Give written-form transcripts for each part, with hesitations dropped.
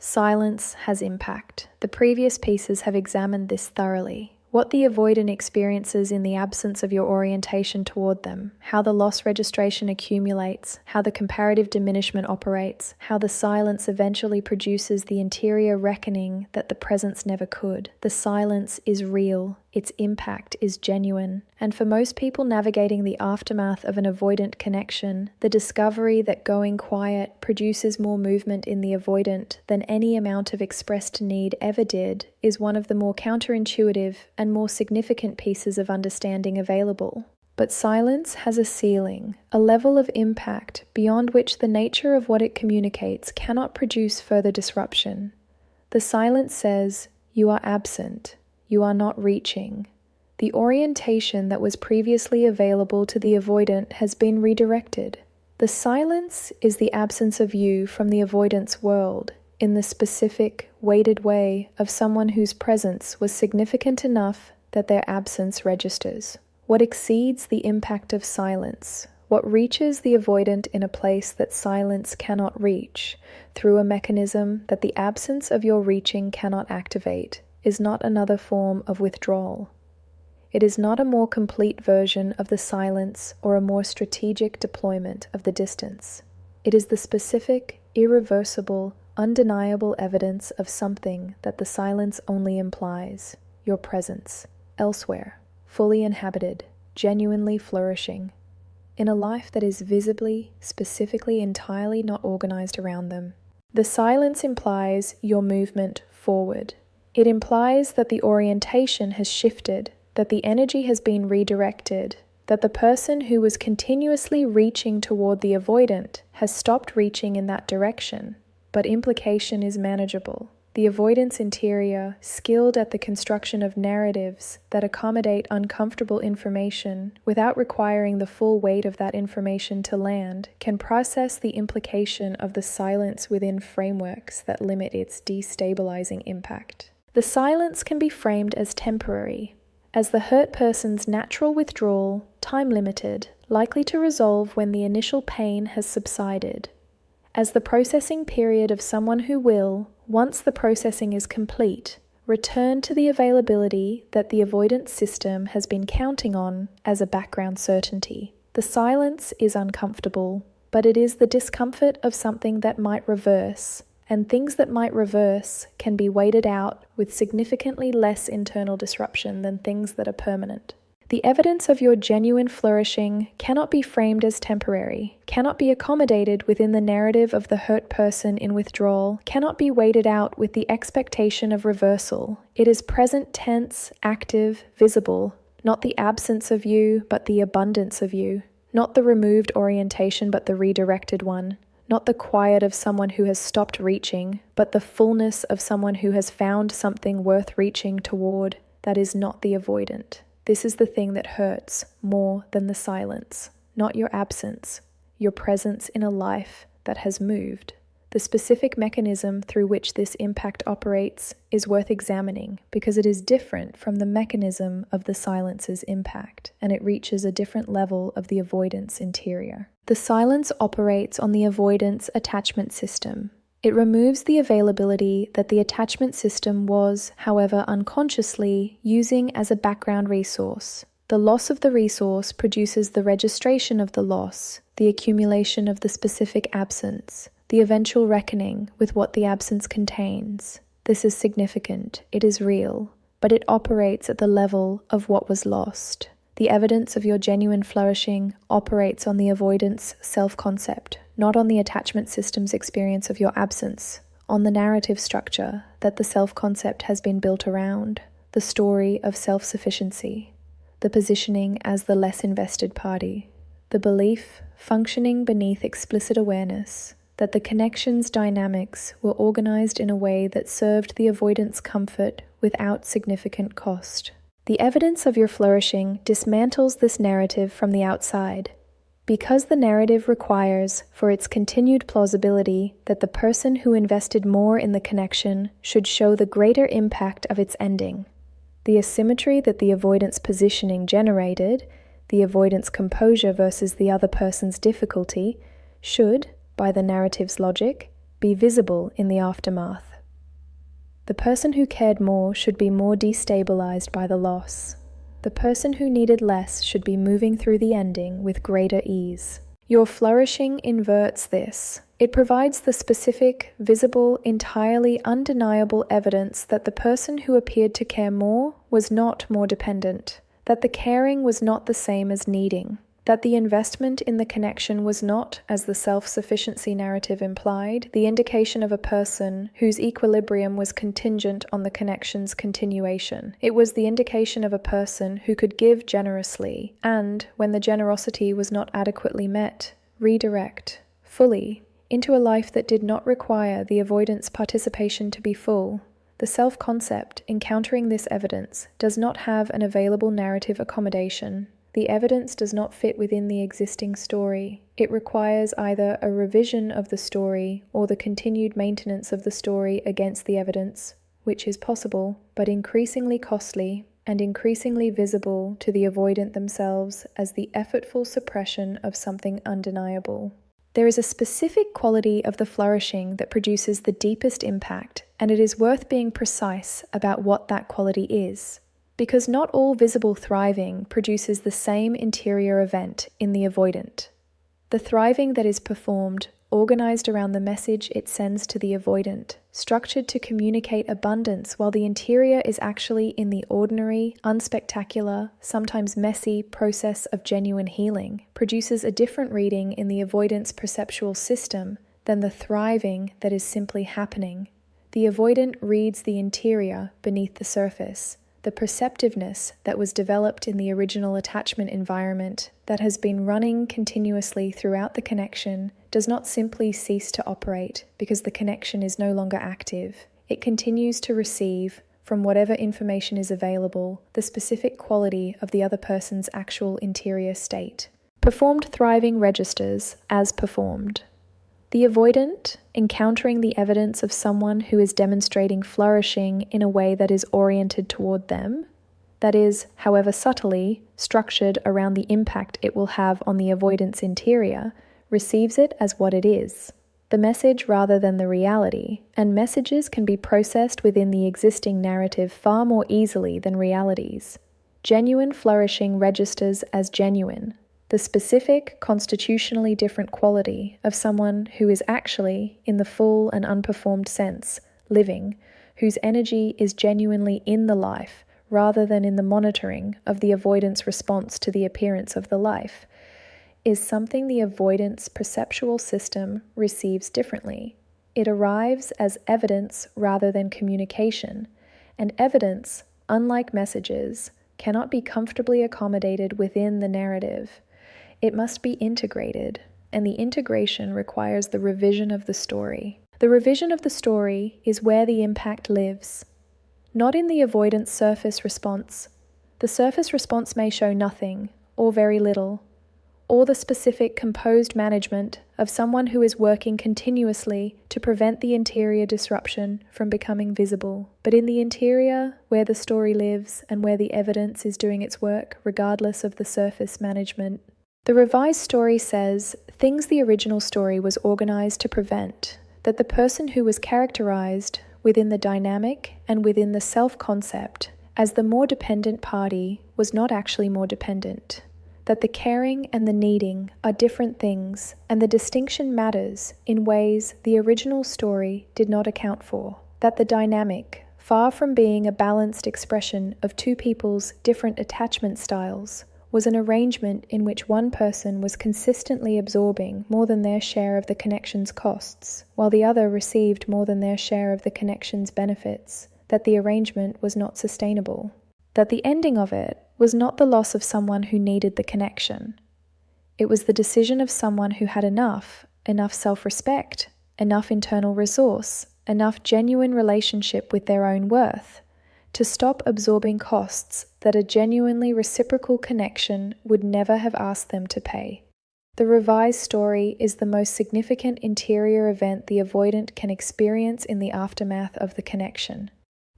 Silence has impact. The previous pieces have examined this thoroughly. What the avoidant experiences in the absence of your orientation toward them, how the loss registration accumulates, how the comparative diminishment operates, how the silence eventually produces the interior reckoning that the presence never could. The silence is real. Its impact is genuine. And for most people navigating the aftermath of an avoidant connection, the discovery that going quiet produces more movement in the avoidant than any amount of expressed need ever did is one of the more counterintuitive and more significant pieces of understanding available. But silence has a ceiling, a level of impact beyond which the nature of what it communicates cannot produce further disruption. The silence says, "You are absent. You are not reaching." The orientation that was previously available to the avoidant has been redirected. The silence is the absence of you from the avoidance world in the specific, weighted way of someone whose presence was significant enough that their absence registers. What exceeds the impact of silence, what reaches the avoidant in a place that silence cannot reach, through a mechanism that the absence of your reaching cannot activate, is not another form of withdrawal. It is not a more complete version of the silence or a more strategic deployment of the distance. It is the specific, irreversible, undeniable evidence of something that the silence only implies: your presence, elsewhere, fully inhabited, genuinely flourishing, in a life that is visibly, specifically, entirely not organized around them. The silence implies your movement forward. It implies that the orientation has shifted, that the energy has been redirected, that the person who was continuously reaching toward the avoidant has stopped reaching in that direction. But implication is manageable. The avoidance interior, skilled at the construction of narratives that accommodate uncomfortable information without requiring the full weight of that information to land, can process the implication of the silence within frameworks that limit its destabilizing impact. The silence can be framed as temporary, as the hurt person's natural withdrawal, time-limited, likely to resolve when the initial pain has subsided, as the processing period of someone who will, once the processing is complete, return to the availability that the avoidance system has been counting on as a background certainty. The silence is uncomfortable, but it is the discomfort of something that might reverse, and things that might reverse can be waited out with significantly less internal disruption than things that are permanent. The evidence of your genuine flourishing cannot be framed as temporary, cannot be accommodated within the narrative of the hurt person in withdrawal, cannot be waited out with the expectation of reversal. It is present tense, active, visible, not the absence of you, but the abundance of you, not the removed orientation, but the redirected one. Not the quiet of someone who has stopped reaching, but the fullness of someone who has found something worth reaching toward that is not the avoidant. This is the thing that hurts more than the silence, not your absence, your presence in a life that has moved. The specific mechanism through which this impact operates is worth examining because it is different from the mechanism of the silence's impact, and it reaches a different level of the avoidance interior. The silence operates on the avoidance attachment system. It removes the availability that the attachment system was, however unconsciously, using as a background resource. The loss of the resource produces the registration of the loss, the accumulation of the specific absence, the eventual reckoning with what the absence contains. This is significant, it is real, but it operates at the level of what was lost. The evidence of your genuine flourishing operates on the avoidance self-concept, not on the attachment system's experience of your absence, on the narrative structure that the self-concept has been built around, the story of self-sufficiency, the positioning as the less invested party, the belief, functioning beneath explicit awareness, that the connection's dynamics were organized in a way that served the avoidance comfort without significant cost. The evidence of your flourishing dismantles this narrative from the outside. Because the narrative requires, for its continued plausibility, that the person who invested more in the connection should show the greater impact of its ending. The asymmetry that the avoidance positioning generated, the avoidance composure versus the other person's difficulty, should, by the narrative's logic, be visible in the aftermath. The person who cared more should be more destabilized by the loss. The person who needed less should be moving through the ending with greater ease. Your flourishing inverts this. It provides the specific, visible, entirely undeniable evidence that the person who appeared to care more was not more dependent, that the caring was not the same as needing, that the investment in the connection was not, as the self-sufficiency narrative implied, the indication of a person whose equilibrium was contingent on the connection's continuation. It was the indication of a person who could give generously and, when the generosity was not adequately met, redirect, fully, into a life that did not require the avoidant's participation to be full. The self-concept, encountering this evidence, does not have an available narrative accommodation. The evidence does not fit within the existing story. It requires either a revision of the story or the continued maintenance of the story against the evidence, which is possible, but increasingly costly and increasingly visible to the avoidant themselves as the effortful suppression of something undeniable. There is a specific quality of the flourishing that produces the deepest impact, and it is worth being precise about what that quality is. Because not all visible thriving produces the same interior event in the avoidant. The thriving that is performed, organized around the message it sends to the avoidant, structured to communicate abundance while the interior is actually in the ordinary, unspectacular, sometimes messy process of genuine healing, produces a different reading in the avoidant's perceptual system than the thriving that is simply happening. The avoidant reads the interior beneath the surface. The perceptiveness that was developed in the original attachment environment that has been running continuously throughout the connection does not simply cease to operate because the connection is no longer active. It continues to receive, from whatever information is available, the specific quality of the other person's actual interior state. Performed thriving registers as performed. The avoidant, encountering the evidence of someone who is demonstrating flourishing in a way that is oriented toward them, that is, however subtly, structured around the impact it will have on the avoidant's interior, receives it as what it is, the message rather than the reality, and messages can be processed within the existing narrative far more easily than realities. Genuine flourishing registers as genuine, the specific, constitutionally different quality of someone who is actually, in the full and unperformed sense, living, whose energy is genuinely in the life rather than in the monitoring of the avoidant's response to the appearance of the life, is something the avoidant's perceptual system receives differently. It arrives as evidence rather than communication, and evidence, unlike messages, cannot be comfortably accommodated within the narrative. It must be integrated, and the integration requires the revision of the story. The revision of the story is where the impact lives, not in the avoidance surface response. The surface response may show nothing, or very little, or the specific composed management of someone who is working continuously to prevent the interior disruption from becoming visible. But in the interior, where the story lives and where the evidence is doing its work regardless of the surface management, the revised story says things the original story was organized to prevent, that the person who was characterized within the dynamic and within the self-concept as the more dependent party was not actually more dependent, that the caring and the needing are different things, and the distinction matters in ways the original story did not account for, that the dynamic, far from being a balanced expression of two people's different attachment styles, was an arrangement in which one person was consistently absorbing more than their share of the connection's costs, while the other received more than their share of the connection's benefits, that the arrangement was not sustainable, that the ending of it was not the loss of someone who needed the connection. It was the decision of someone who had enough self-respect, enough internal resource, enough genuine relationship with their own worth, to stop absorbing costs that a genuinely reciprocal connection would never have asked them to pay. The revised story is the most significant interior event the avoidant can experience in the aftermath of the connection,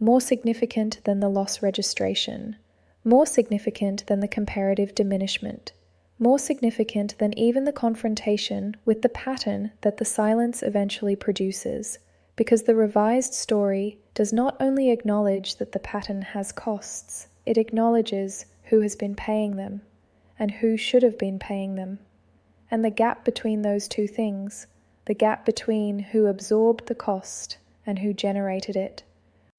more significant than the loss registration, more significant than the comparative diminishment, more significant than even the confrontation with the pattern that the silence eventually produces, because the revised story does not only acknowledge that the pattern has costs, it acknowledges who has been paying them and who should have been paying them. And the gap between those two things, the gap between who absorbed the cost and who generated it,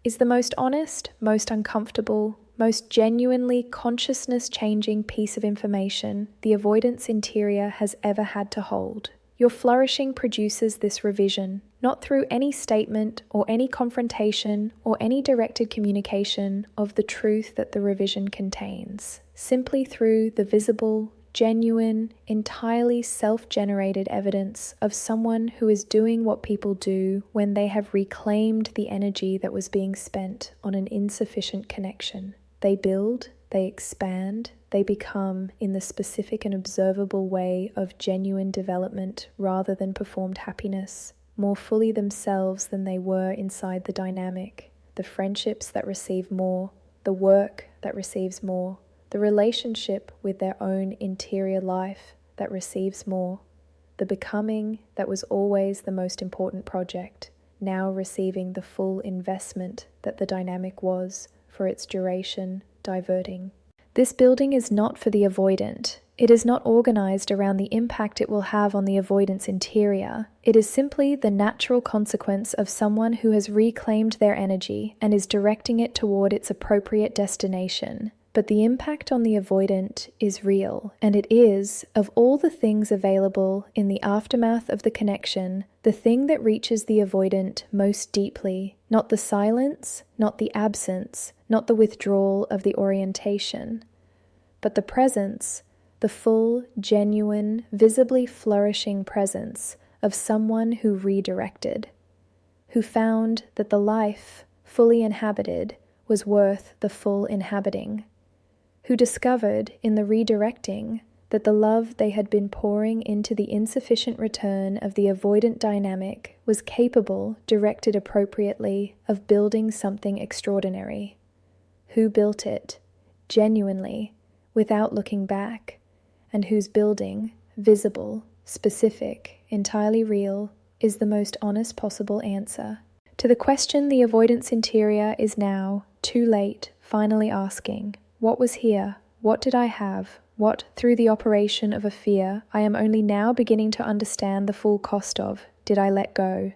is the most honest, most uncomfortable, most genuinely consciousness-changing piece of information the avoidance interior has ever had to hold. Your flourishing produces this revision, not through any statement or any confrontation or any directed communication of the truth that the revision contains, simply through the visible, genuine, entirely self-generated evidence of someone who is doing what people do when they have reclaimed the energy that was being spent on an insufficient connection. They build, they expand, they become in the specific and observable way of genuine development rather than performed happiness, more fully themselves than they were inside the dynamic, the friendships that receive more, the work that receives more, the relationship with their own interior life that receives more, the becoming that was always the most important project, now receiving the full investment that the dynamic was for its duration, diverting. This building is not for the avoidant. It is not organized around the impact it will have on the avoidance interior. It is simply the natural consequence of someone who has reclaimed their energy and is directing it toward its appropriate destination. But the impact on the avoidant is real, and it is, of all the things available in the aftermath of the connection, the thing that reaches the avoidant most deeply, not the silence, not the absence, not the withdrawal of the orientation, but the presence, the full, genuine, visibly flourishing presence of someone who redirected, who found that the life, fully inhabited, was worth the full inhabiting, who discovered in the redirecting that the love they had been pouring into the insufficient return of the avoidant dynamic was capable, directed appropriately, of building something extraordinary. Who built it, genuinely, without looking back, and whose building, visible, specific, entirely real, is the most honest possible answer to the question the avoidance interior is now, too late, finally asking. What was here? What did I have? What, through the operation of a fear, I am only now beginning to understand the full cost of, did I let go?